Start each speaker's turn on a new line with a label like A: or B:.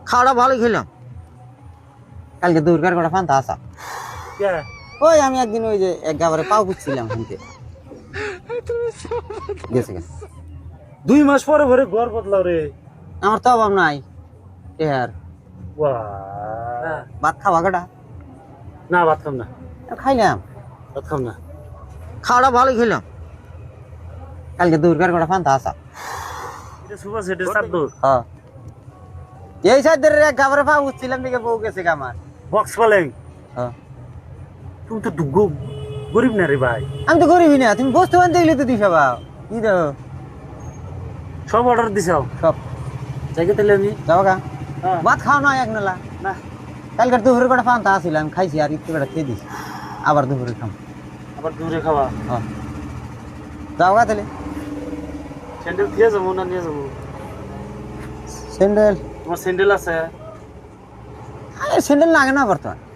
A: খাওয়াটা ভালোই খেলাম। কালকে দুর্গার কটা ফান্তা আসা।
B: কে
A: ওই আমি একদিন ওই যে এক গাবারে পাও পুচ্ছিলাম শুনতে গেছে গেছে।
B: 2 মাস পরে পরে ঘর বদলাও রে।
A: আমার তো অভাব নাই আর
B: বাহ
A: ভাত খাওয়া কাটা
B: না ভাত খাম না,
A: খাইলাম।
B: ভাত খাম না।
A: খাওয়াটা ভালোই খেলাম। কালকে দুর্গার কটা ফান্তা আসা।
B: এটা সুপার সেটের সাদ্দ
A: হ্যাঁ এই সাইডের এক গাবারে পাও পুচ্ছিলাম দিকে বউ গেছে গা আমার।
B: বক্স পালেং।
A: হ্যাঁ
B: তুমি তো গরিব না রে ভাই।
A: আমি তো গরিবই না, তুমি বস্তু আনতে গেলে তো দিশা পাও কি দেবো
B: সব অর্ডার দিছাও
A: সব
B: জায়গা তাহলে আমি
A: যাও গা।
B: হ্যাঁ।
A: ভাত খাও না এক নেলা
B: না
A: কালকের দুপুরে কটা ফান্তা আসিল আমি খাইছি আর একটু কটা খেয়ে দিছি আবার দুপুরে খাম।
B: আবার দূরে খাওয়া।
A: হ্যাঁ যাও গা তাহলে।
B: স্যান্ডেল দিয়ে যাবো না নিয়ে যাবো?
A: স্যান্ডেল
B: তোমার স্যান্ডেল আছে?
A: স্যান্ডেল লাগে না বর্তমান।